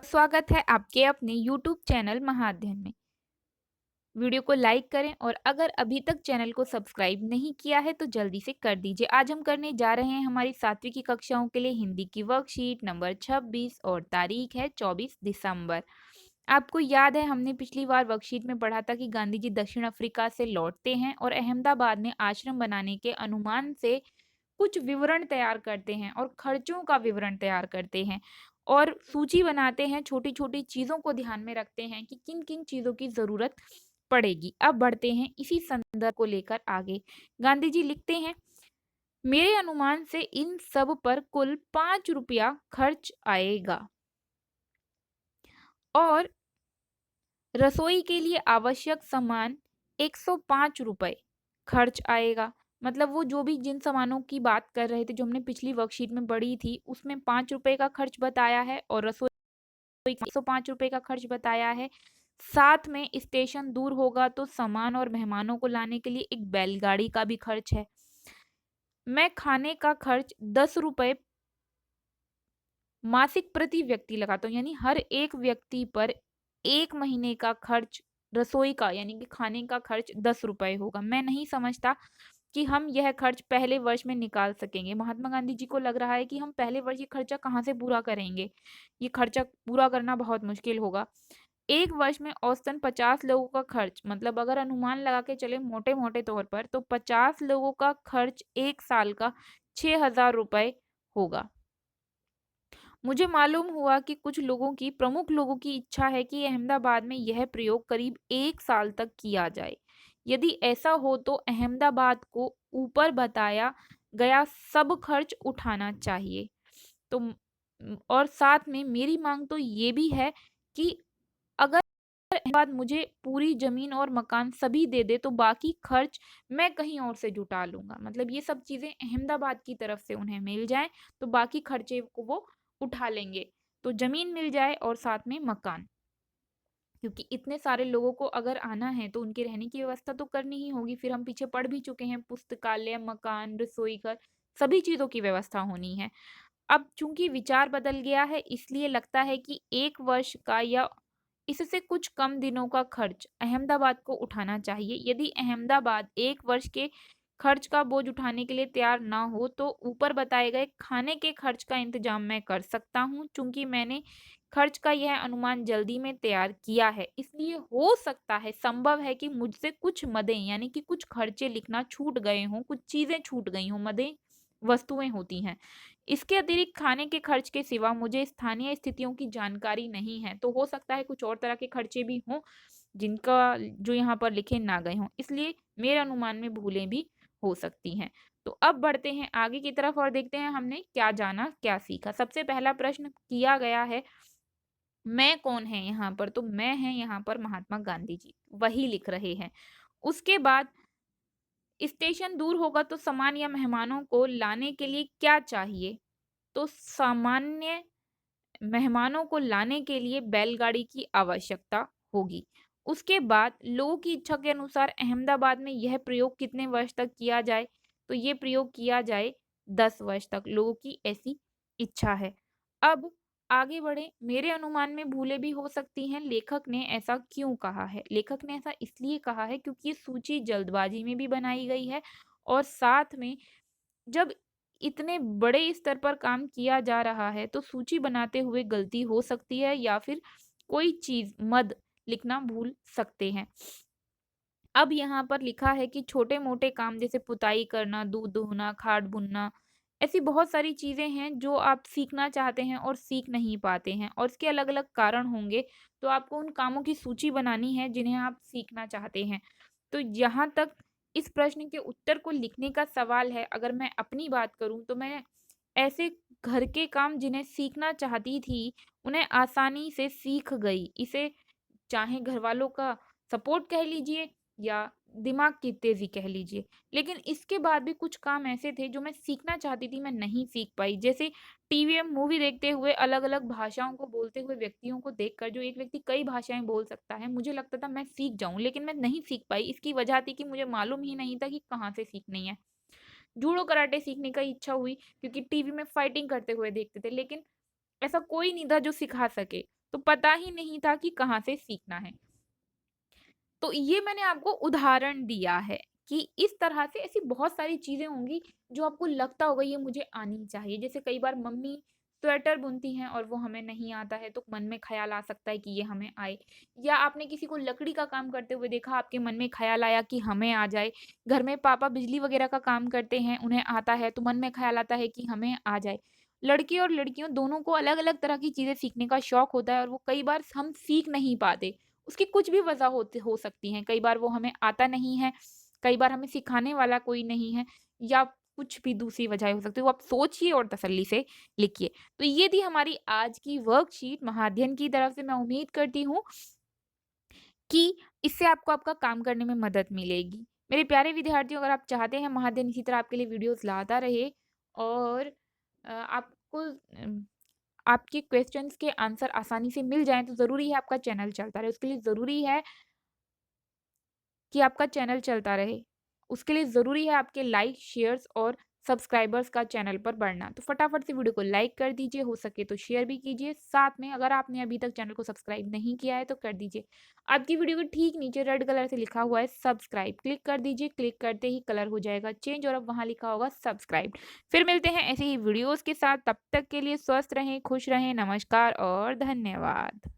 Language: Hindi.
स्वागत है आपके अपने YouTube चैनल महाअध्ययन में। वीडियो को लाइक करें और अगर अभी तक चैनल को सब्सक्राइब नहीं किया है तो जल्दी से कर दीजिए। आज हम करने जा रहे हैं हमारी 7वीं की कक्षाओं के लिए हिंदी की वर्कशीट नंबर 26 और तारीख है 24 दिसंबर। आपको याद है हमने पिछली बार वर्कशीट में पढ़ा था कि गांधी जी दक्षिण अफ्रीका से लौटते हैं और अहमदाबाद में आश्रम बनाने के अनुमान से कुछ विवरण तैयार करते हैं और खर्चों का विवरण तैयार करते हैं और सूची बनाते हैं, छोटी-छोटी चीज़ों को ध्यान में रखते हैं कि किन-किन चीज़ों की ज़रूरत पड़ेगी। अब बढ़ते हैं इसी संदर्भ को लेकर आगे। गांधी जी लिखते हैं, मेरे अनुमान से इन सब पर कुल ₹5 खर्च आएगा और रसोई के लिए आवश्यक सामान ₹105 खर्च आएगा। मतलब वो जो भी जिन सामानों की बात कर रहे थे, जो हमने पिछली वर्कशीट में पढ़ी थी, उसमें ₹5 का खर्च बताया है और रसोई ₹105 का खर्च बताया है। साथ में स्टेशन दूर होगा तो सामान और मेहमानों को लाने के लिए एक बैलगाड़ी का भी खर्च है। मैं खाने का खर्च ₹10 मासिक प्रति व्यक्ति लगाता हूँ, यानी हर एक व्यक्ति पर 1 महीने का खर्च रसोई का यानी कि खाने का खर्च ₹10 होगा। मैं नहीं समझता कि हम यह खर्च पहले वर्ष में निकाल सकेंगे। महात्मा गांधी जी को लग रहा है कि हम पहले वर्ष ये खर्चा कहाँ से पूरा करेंगे? ये खर्चा पूरा करना बहुत मुश्किल होगा। 1 वर्ष में औसतन 50 लोगों का खर्च मतलब अगर अनुमान लगा के चलें मोटे-मोटे तौर पर तो 50 लोगों का खर्च 1 साल का ₹6000 होगा। मुझे मालूम हुआ कि कुछ लोगों की प्रमुख लोगों की इच्छा है कि अहमदाबाद में यह प्रयोग करीब 1 साल तक किया जाए। यदि ऐसा हो तो अहमदाबाद को ऊपर बताया गया सब खर्च उठाना चाहिए। तो और साथ में मेरी माँग तो ये भी है कि अगर अहमदाबाद मुझे पूरी ज़मीन और मकान सभी दे दे तो बाकी खर्च मैं कहीं और से जुटा लूँगा। मतलब ये सब चीज़ें अहमदाबाद की तरफ से उन्हें मिल जाएँ तो बाकी खर्चे को वो उठा लेंगे। तो ज़मीन मिल जाए और साथ में मकान। क्योंकि इतने सारे लोगों को अगर आना है तो उनके रहने की व्यवस्था तो करनी ही होगी। फिर हम पीछे पढ़ भी चुके हैं पुस्तकालय, मकान, रसोई घर सभी चीज़ों की व्यवस्था होनी है। अब चूँकि विचार बदल गया है इसलिए लगता है कि 1 वर्ष का या इससे कुछ कम दिनों का खर्च अहमदाबाद को उठाना चाहिए। यदि अहमदाबाद 1 वर्ष के खर्च का बोझ उठाने के लिए तैयार ना हो तो ऊपर बताए गए खाने के खर्च का इंतज़ाम मैं कर सकता हूँ। चूँकि मैंने खर्च का यह अनुमान जल्दी में तैयार किया है, इसलिए हो सकता है संभव है कि मुझसे कुछ मदें यानी कि कुछ खर्चे लिखना छूट गए हों, कुछ चीज़ें छूट गई हों, मदें वस्तुएँ होती हैं। इसके अतिरिक्त खाने के खर्च के सिवा मुझे स्थानीय स्थितियों की जानकारी नहीं है, तो हो सकता है कुछ और तरह के खर्चे भी हों, जिनका जो यहाँ पर लिखे ना गए हों। इसलिए मेरे अनुमान में भूलें भी हो सकती हैं। तो अब बढ़ते हैं आगे की तरफ और देखते हैं हमने क्या जाना, क्या सीखा। सबसे पहला प्रश्न किया गया है, मैं कौन है यहाँ पर? तो मैं हैं यहाँ पर महात्मा गांधी जी, वही लिख रहे हैं। उसके बाद स्टेशन दूर होगा तो सामान या मेहमानों को लाने के लिए क्या चाहिए? तो सामान्य मेहमानों को लाने के लिए बैलगाड़ी की आवश्यकता होगी। उसके बाद लोगों की इच्छा के अनुसार अहमदाबाद में यह प्रयोग कितने वर्ष तक किया जाए? तो ये प्रयोग किया जाए 10 वर्ष तक, लोगों की ऐसी इच्छा है। अब आगे बढ़ें, मेरे अनुमान में भूलें भी हो सकती हैं, लेखक ने ऐसा क्यों कहा है? लेखक ने ऐसा इसलिए कहा है क्योंकि ये सूची जल्दबाजी में भी बनाई गई है और साथ में जब इतने बड़े स्तर पर काम किया जा रहा है, तो सूची बनाते हुए गलती हो सकती है या फिर कोई चीज़ मद लिखना भूल सकते हैं। अब यहाँ पर लिखा है कि छोटे-मोटे काम जैसे पुताई करना, दूध दुहना, खाद बुनना, ऐसी बहुत सारी चीज़ें हैं जो आप सीखना चाहते हैं और सीख नहीं पाते हैं और इसके अलग-अलग कारण होंगे। तो आपको उन कामों की सूची बनानी है जिन्हें आप सीखना चाहते हैं। तो जहाँ तक इस प्रश्न के उत्तर को लिखने का सवाल है, अगर मैं अपनी बात करूँ तो मैं ऐसे घर के काम जिन्हें सीखना चाहती थी, उन्हें आसानी से सीख गई। इसे चाहे घरवालों का सपोर्ट कह लीजिए या दिमाग की तेज़ी कह लीजिए। लेकिन इसके बाद भी कुछ काम ऐसे थे जो मैं सीखना चाहती थी, मैं नहीं सीख पाई। जैसे टीवी में मूवी देखते हुए अलग-अलग भाषाओं को बोलते हुए व्यक्तियों को देखकर जो एक व्यक्ति कई भाषाएँ बोल सकता है, मुझे लगता था मैं सीख जाऊँ, लेकिन मैं नहीं सीख पाई। इसकी वजह थी कि मुझे मालूम ही नहीं था कि कहाँ से सीखनी है। जूडो कराटे सीखने का इच्छा हुई क्योंकि टीवी में फाइटिंग करते हुए देखते थे, लेकिन ऐसा कोई नहीं था जो सिखा सके। तो पता ही नहीं था कि कहाँ से सीखना है। तो ये मैंने आपको उदाहरण दिया है कि इस तरह से ऐसी बहुत सारी चीज़ें होंगी जो आपको लगता होगा ये मुझे आनी चाहिए। जैसे कई बार मम्मी स्वेटर बुनती हैं और वो हमें नहीं आता है तो मन में ख़्याल आ सकता है कि ये हमें आए। या आपने किसी को लकड़ी का काम करते हुए देखा, आपके मन में ख़्याल आया कि हमें आ जाए। घर में पापा बिजली वग़ैरह का काम करते हैं, उन्हें आता है तो मन में ख़्याल आता है कि हमें आ जाए। लड़के और लड़कियों दोनों को अलग-अलग तरह की चीज़ें सीखने का शौक होता है और वो कई बार हम सीख नहीं पाते। उसकी कुछ भी वजह होती हो सकती हैं। कई बार वो हमें आता नहीं है, कई बार हमें सिखाने वाला कोई नहीं है या कुछ भी दूसरी वजह हो सकती है। वो आप सोचिए और तसल्ली से लिखिए। तो ये थी हमारी आज की वर्कशीट महाअध्ययन की तरफ से। मैं उम्मीद करती हूँ कि इससे आपको आपका काम करने में मदद मिलेगी। मेरे प्यारे विद्यार्थियों, अगर आप चाहते हैं महाअध्ययन इसी तरह आपके लिए वीडियोज़ लाता रहे और आपको आपके क्वेश्चंस के आंसर आसानी से मिल जाएँ, तो ज़रूरी है आपका चैनल चलता रहे। उसके लिए ज़रूरी है कि आपका चैनल चलता रहे। उसके लिए ज़रूरी है आपके लाइक, शेयर्स और सब्सक्राइबर्स का चैनल पर बढ़ना। तो फटाफट से वीडियो को लाइक कर दीजिए, हो सके तो शेयर भी कीजिए। साथ में अगर आपने अभी तक चैनल को सब्सक्राइब नहीं किया है तो कर दीजिए। आपकी वीडियो के ठीक नीचे रेड कलर से लिखा हुआ है सब्सक्राइब, क्लिक कर दीजिए। क्लिक करते ही कलर हो जाएगा चेंज और अब वहाँ लिखा होगा सब्सक्राइब। फिर मिलते हैं ऐसे ही वीडियोज़ के साथ, तब तक के लिए स्वस्थ रहें, खुश रहें। नमस्कार और धन्यवाद।